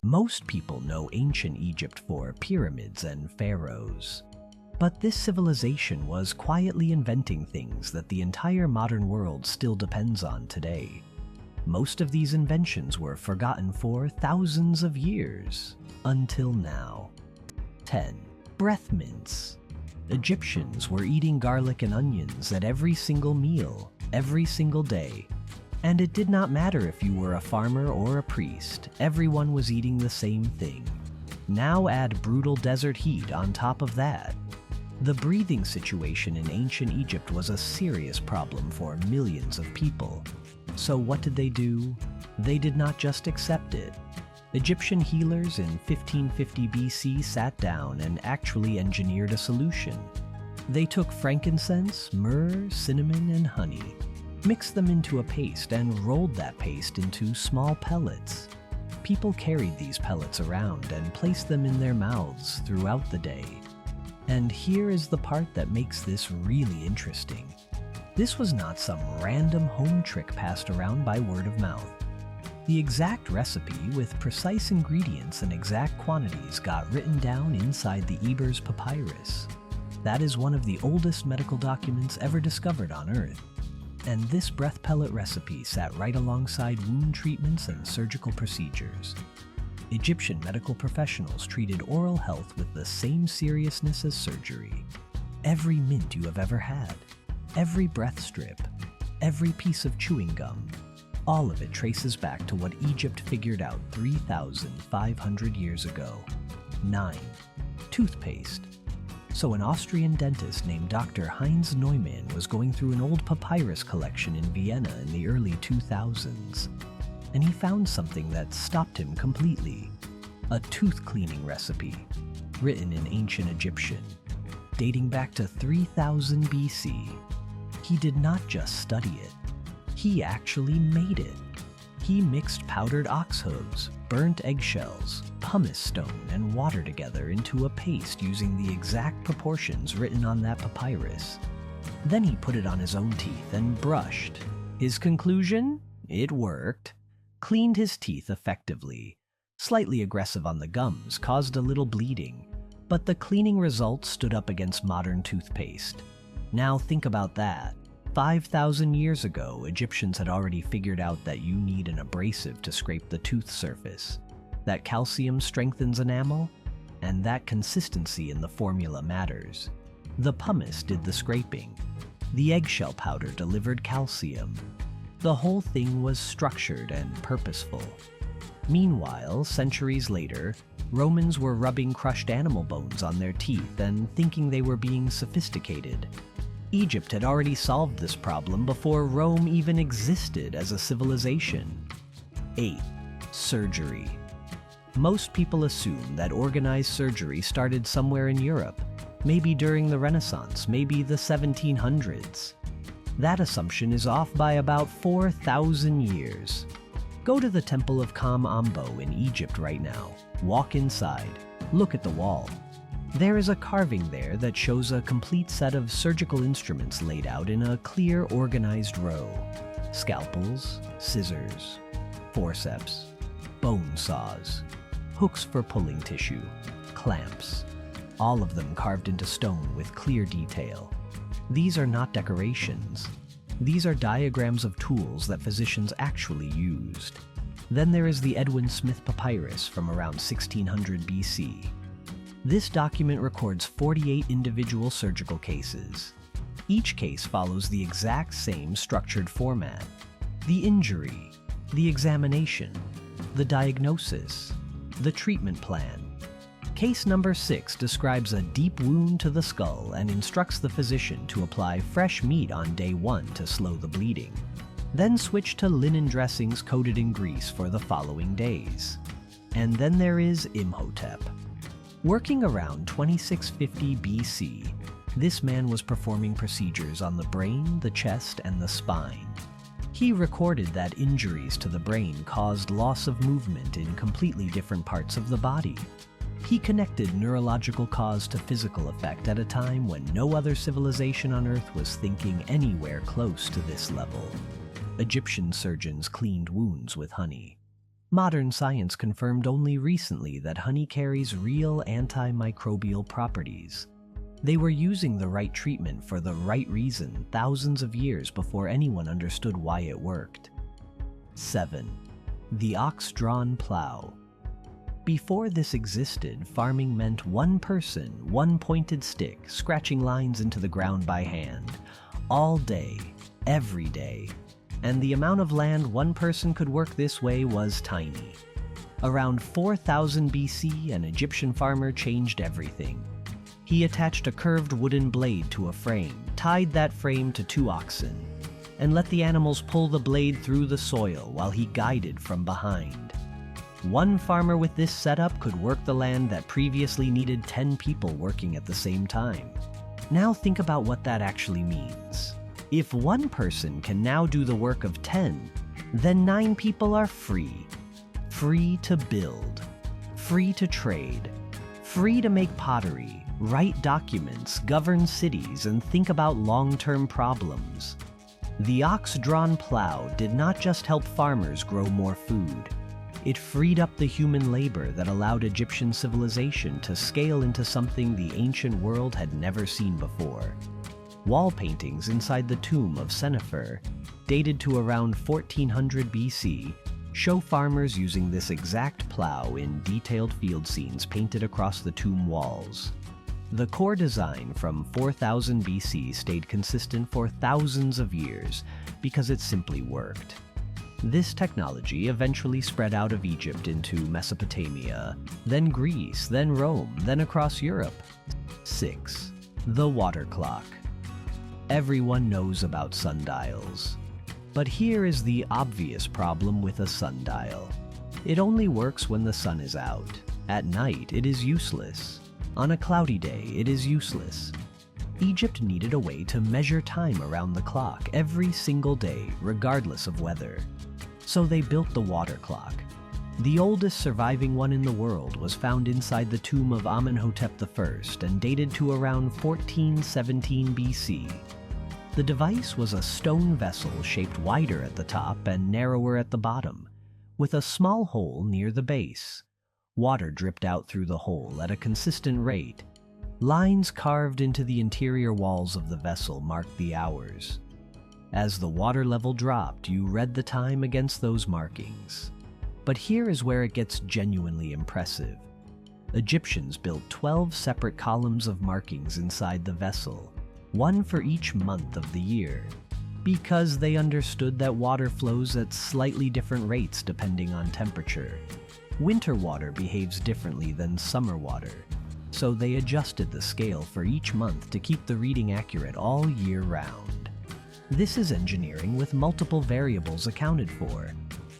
Most people know ancient Egypt for pyramids and pharaohs. But this civilization was quietly inventing things that the entire modern world still depends on today. Most of these inventions were forgotten for thousands of years, until now. 10. Breath mints. Egyptians were eating garlic and onions at every single meal, every single day. And it did not matter if you were a farmer or a priest, everyone was eating the same thing. Now add brutal desert heat on top of that. The breathing situation in ancient Egypt was a serious problem for millions of people. So what did they do? They did not just accept it. Egyptian healers in 1550 BC sat down and actually engineered a solution. They took frankincense, myrrh, cinnamon, and honey, mixed them into a paste, and rolled that paste into small pellets. People carried these pellets around and placed them in their mouths throughout the day. And here is the part that makes this really interesting. This was not some random home trick passed around by word of mouth. The exact recipe with precise ingredients and exact quantities got written down inside the Ebers Papyrus. That is one of the oldest medical documents ever discovered on Earth. And this breath pellet recipe sat right alongside wound treatments and surgical procedures. Egyptian medical professionals treated oral health with the same seriousness as surgery. Every mint you have ever had, every breath strip, every piece of chewing gum, all of it traces back to what Egypt figured out 3,500 years ago. 9. Toothpaste. So an Austrian dentist named Dr. Heinz Neumann was going through an old papyrus collection in Vienna in the early 2000s. And he found something that stopped him completely. A tooth cleaning recipe, written in ancient Egyptian, dating back to 3000 BC. He did not just study it, he actually made it. He mixed powdered ox hooves, burnt eggshells, pumice stone, and water together into a paste using the exact proportions written on that papyrus. Then he put it on his own teeth and brushed. His conclusion? It worked. Cleaned his teeth effectively. Slightly aggressive on the gums, caused a little bleeding, but the cleaning results stood up against modern toothpaste. Now think about that. 5,000 years ago, Egyptians had already figured out that you need an abrasive to scrape the tooth surface, that calcium strengthens enamel, and that consistency in the formula matters. The pumice did the scraping. The eggshell powder delivered calcium. The whole thing was structured and purposeful. Meanwhile, centuries later, Romans were rubbing crushed animal bones on their teeth and thinking they were being sophisticated. Egypt had already solved this problem before Rome even existed as a civilization. 8. Surgery. Most people assume that organized surgery started somewhere in Europe, maybe during the Renaissance, maybe the 1700s. That assumption is off by about 4,000 years. Go to the Temple of Kam-Ambo in Egypt right now. Walk inside. Look at the wall. There is a carving there that shows a complete set of surgical instruments laid out in a clear, organized row. Scalpels, scissors, forceps, bone saws, hooks for pulling tissue, clamps, all of them carved into stone with clear detail. These are not decorations. These are diagrams of tools that physicians actually used. Then there is the Edwin Smith Papyrus from around 1600 BC. This document records 48 individual surgical cases. Each case follows the exact same structured format. The injury, the examination, the diagnosis, the treatment plan. Case number 6 describes a deep wound to the skull and instructs the physician to apply fresh meat on day 1 to slow the bleeding. Then switch to linen dressings coated in grease for the following days. And then there is Imhotep. Working around 2650 BC, this man was performing procedures on the brain, the chest, and the spine. He recorded that injuries to the brain caused loss of movement in completely different parts of the body. He connected neurological cause to physical effect at a time when no other civilization on Earth was thinking anywhere close to this level. Egyptian surgeons cleaned wounds with honey. Modern science confirmed only recently that honey carries real antimicrobial properties. They were using the right treatment for the right reason thousands of years before anyone understood why it worked. 7. The ox-drawn plow. Before this existed, farming meant one person, one pointed stick, scratching lines into the ground by hand, all day, every day. And the amount of land one person could work this way was tiny. Around 4000 BC, an Egyptian farmer changed everything. He attached a curved wooden blade to a frame, tied that frame to 2 oxen, and let the animals pull the blade through the soil while he guided from behind. One farmer with this setup could work the land that previously needed 10 people working at the same time. Now think about what that actually means. If one person can now do the work of 10, then 9 people are free. Free to build, free to trade, free to make pottery, write documents, govern cities, and think about long-term problems. The ox-drawn plow did not just help farmers grow more food. It freed up the human labor that allowed Egyptian civilization to scale into something the ancient world had never seen before. Wall paintings inside the tomb of Senefer, dated to around 1400 BC, show farmers using this exact plow in detailed field scenes painted across the tomb walls. The core design from 4000 BC stayed consistent for thousands of years because it simply worked. This technology eventually spread out of Egypt into Mesopotamia, then Greece, then Rome, then across Europe. 6. The water clock. Everyone knows about sundials. But here is the obvious problem with a sundial. It only works when the sun is out. At night, it is useless. On a cloudy day, it is useless. Egypt needed a way to measure time around the clock every single day, regardless of weather. So they built the water clock. The oldest surviving one in the world was found inside the tomb of Amenhotep I and dated to around 1417 BC. The device was a stone vessel shaped wider at the top and narrower at the bottom, with a small hole near the base. Water dripped out through the hole at a consistent rate. Lines carved into the interior walls of the vessel marked the hours. As the water level dropped, you read the time against those markings. But here is where it gets genuinely impressive. Egyptians built 12 separate columns of markings inside the vessel, one for each month of the year, because they understood that water flows at slightly different rates depending on temperature. Winter water behaves differently than summer water, so they adjusted the scale for each month to keep the reading accurate all year round. This is engineering with multiple variables accounted for.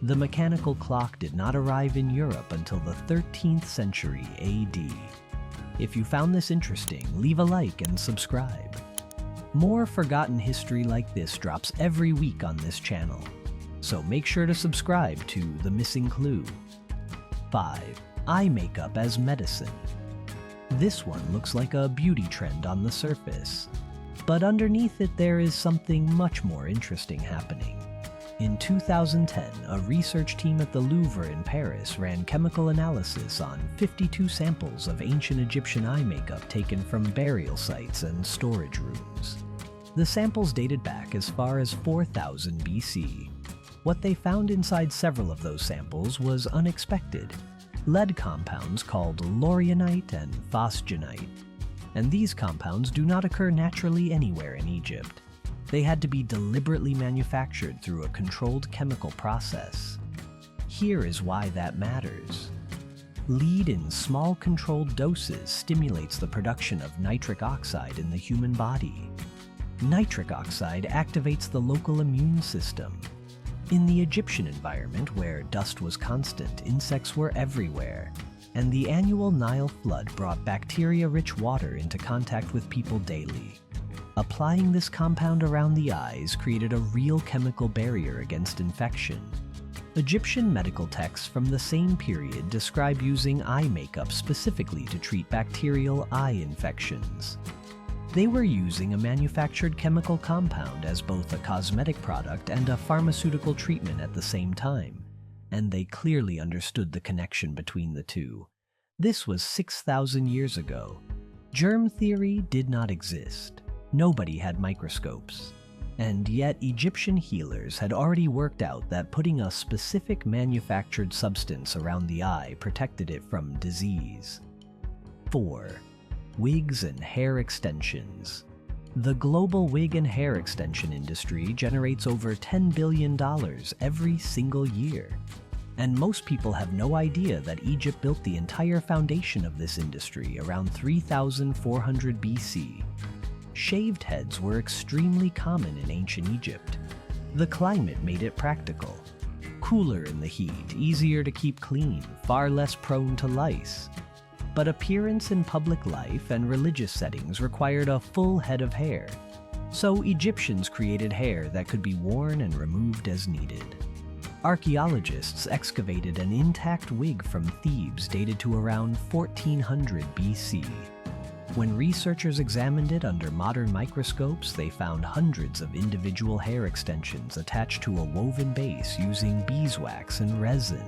The mechanical clock did not arrive in Europe until the 13th century AD. If you found this interesting, leave a like and subscribe. More forgotten history like this drops every week on this channel, so make sure to subscribe to The Missing Clue. 5. Eye makeup as medicine. This one looks like a beauty trend on the surface, but underneath it there is something much more interesting happening. In 2010, a research team at the Louvre in Paris ran chemical analysis on 52 samples of ancient Egyptian eye makeup taken from burial sites and storage rooms. The samples dated back as far as 4000 BC. What they found inside several of those samples was unexpected: lead compounds called laurionite and phosgenite. And these compounds do not occur naturally anywhere in Egypt. They had to be deliberately manufactured through a controlled chemical process. Here is why that matters. Lead in small controlled doses stimulates the production of nitric oxide in the human body. Nitric oxide activates the local immune system. In the Egyptian environment, where dust was constant, insects were everywhere, and the annual Nile flood brought bacteria-rich water into contact with people daily. Applying this compound around the eyes created a real chemical barrier against infection. Egyptian medical texts from the same period describe using eye makeup specifically to treat bacterial eye infections. They were using a manufactured chemical compound as both a cosmetic product and a pharmaceutical treatment at the same time. and they clearly understood the connection between the two. This was 6,000 years ago. Germ theory did not exist. Nobody had microscopes. And yet Egyptian healers had already worked out that putting a specific manufactured substance around the eye protected it from disease. 4. Wigs and hair extensions. The global wig and hair extension industry generates over $10 billion every single year. And most people have no idea that Egypt built the entire foundation of this industry around 3,400 BC. Shaved heads were extremely common in ancient Egypt. The climate made it practical. Cooler in the heat, easier to keep clean, far less prone to lice. But appearance in public life and religious settings required a full head of hair. So Egyptians created hair that could be worn and removed as needed. Archaeologists excavated an intact wig from Thebes dated to around 1400 BC. When researchers examined it under modern microscopes, they found hundreds of individual hair extensions attached to a woven base using beeswax and resin.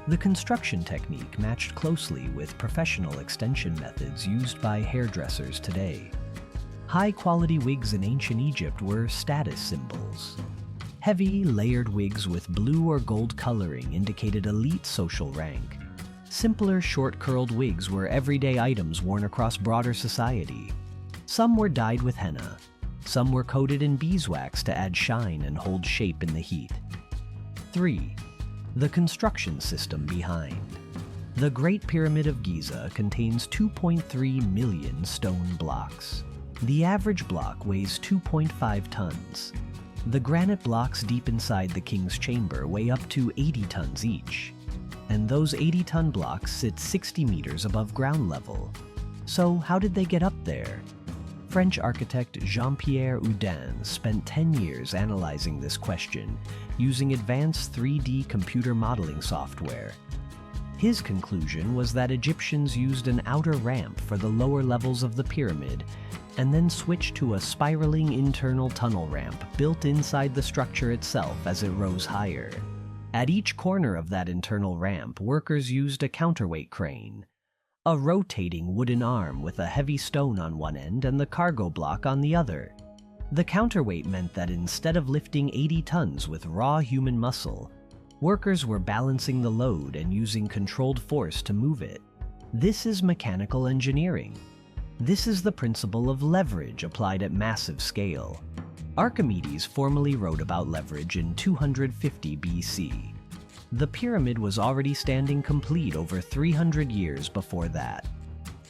The construction technique matched closely with professional extension methods used by hairdressers today. High-quality wigs in ancient Egypt were status symbols. Heavy, layered wigs with blue or gold coloring indicated elite social rank. Simpler, short-curled wigs were everyday items worn across broader society. Some were dyed with henna. Some were coated in beeswax to add shine and hold shape in the heat. 3. The construction system behind. The Great Pyramid of Giza contains 2.3 million stone blocks. The average block weighs 2.5 tons. The granite blocks deep inside the king's chamber weigh up to 80 tons each. And those 80-ton blocks sit 60 meters above ground level. So how did they get up there? French architect Jean-Pierre Houdin spent 10 years analyzing this question using advanced 3D computer modeling software. His conclusion was that Egyptians used an outer ramp for the lower levels of the pyramid and then switched to a spiraling internal tunnel ramp built inside the structure itself as it rose higher. At each corner of that internal ramp, workers used a counterweight crane, a rotating wooden arm with a heavy stone on one end and the cargo block on the other. The counterweight meant that instead of lifting 80 tons with raw human muscle, workers were balancing the load and using controlled force to move it. This is mechanical engineering. This is the principle of leverage applied at massive scale. Archimedes formally wrote about leverage in 250 BC. The pyramid was already standing complete over 300 years before that.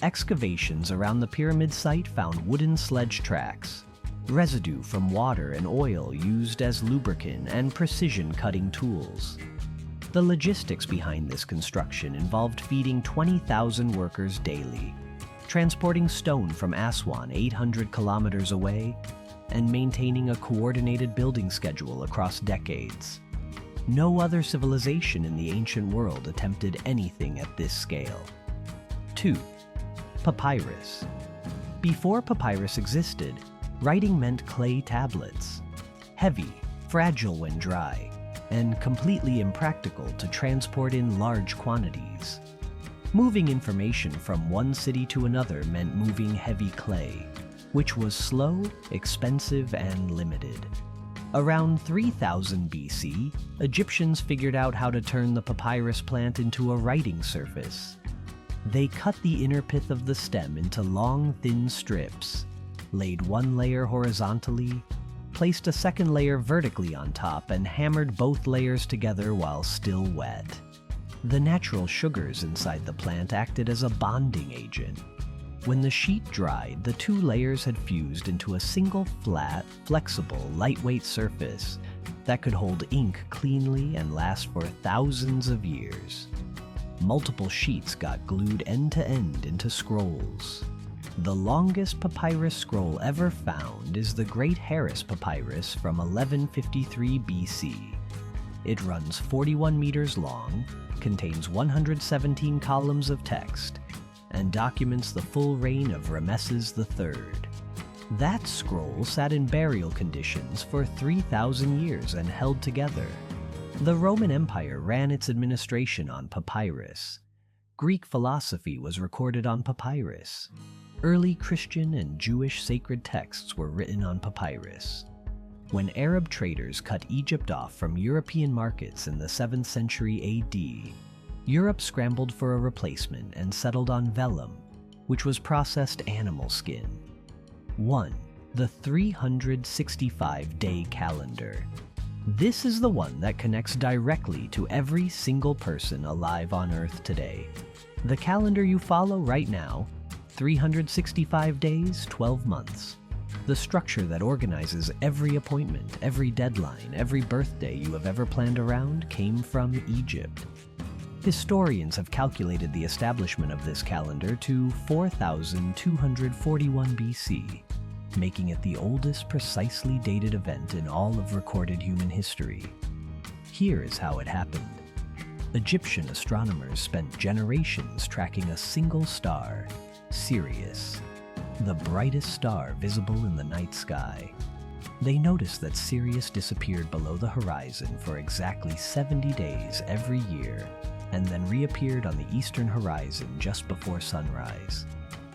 Excavations around the pyramid site found wooden sledge tracks, residue from water and oil used as lubricant, and precision cutting tools. The logistics behind this construction involved feeding 20,000 workers daily, transporting stone from Aswan 800 kilometers away, and maintaining a coordinated building schedule across decades. No other civilization in the ancient world attempted anything at this scale. 2. Papyrus. Before papyrus existed, writing meant clay tablets. Heavy, fragile when dry, and completely impractical to transport in large quantities. Moving information from one city to another meant moving heavy clay, which was slow, expensive, and limited. Around 3000 BC, Egyptians figured out how to turn the papyrus plant into a writing surface. They cut the inner pith of the stem into long, thin strips, laid one layer horizontally, placed a second layer vertically on top, and hammered both layers together while still wet. The natural sugars inside the plant acted as a bonding agent. When the sheet dried, the two layers had fused into a single flat, flexible, lightweight surface that could hold ink cleanly and last for thousands of years. Multiple sheets got glued end to end into scrolls. The longest papyrus scroll ever found is the Great Harris Papyrus from 1153 BC. It runs 41 meters long, contains 117 columns of text, and documents the full reign of Ramesses III. That scroll sat in burial conditions for 3,000 years and held together. The Roman Empire ran its administration on papyrus. Greek philosophy was recorded on papyrus. Early Christian and Jewish sacred texts were written on papyrus. When Arab traders cut Egypt off from European markets in the 7th century AD, Europe scrambled for a replacement and settled on vellum, which was processed animal skin. 1. The 365-day calendar. This is the one that connects directly to every single person alive on Earth today. The calendar you follow right now, 365 days, 12 months. The structure that organizes every appointment, every deadline, every birthday you have ever planned around came from Egypt. Historians have calculated the establishment of this calendar to 4,241 BC, making it the oldest precisely dated event in all of recorded human history. Here is how it happened. Egyptian astronomers spent generations tracking a single star, Sirius, the brightest star visible in the night sky. They noticed that Sirius disappeared below the horizon for exactly 70 days every year, and then reappeared on the eastern horizon just before sunrise.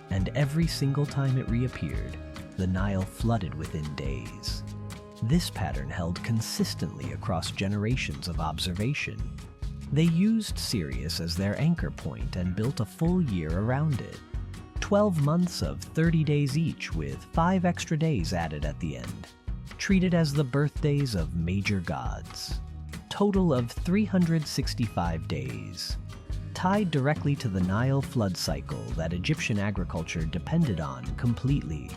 And every single time it reappeared, the Nile flooded within days. This pattern held consistently across generations of observation. They used Sirius as their anchor point and built a full year around it. 12 months of 30 days each, with 5 extra days added at the end, treated as the birthdays of major gods. Total of 365 days, tied directly to the Nile flood cycle that Egyptian agriculture depended on completely.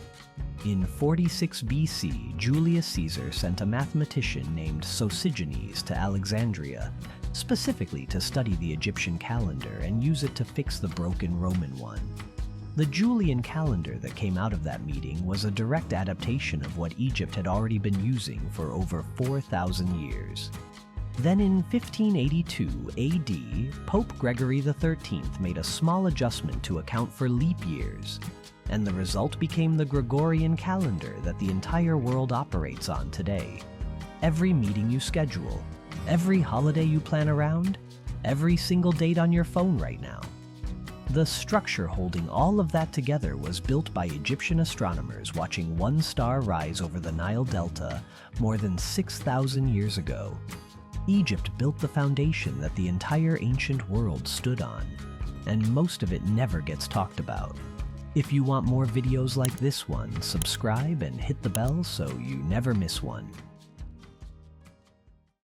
In 46 BC, Julius Caesar sent a mathematician named Sosigenes to Alexandria, specifically to study the Egyptian calendar and use it to fix the broken Roman one. The Julian calendar that came out of that meeting was a direct adaptation of what Egypt had already been using for over 4,000 years. Then in 1582 AD, Pope Gregory XIII made a small adjustment to account for leap years, and the result became the Gregorian calendar that the entire world operates on today. Every meeting you schedule, every holiday you plan around, every single date on your phone right now. The structure holding all of that together was built by Egyptian astronomers watching one star rise over the Nile Delta more than 6,000 years ago. Egypt built the foundation that the entire ancient world stood on, and most of it never gets talked about. If you want more videos like this one, subscribe and hit the bell so you never miss one.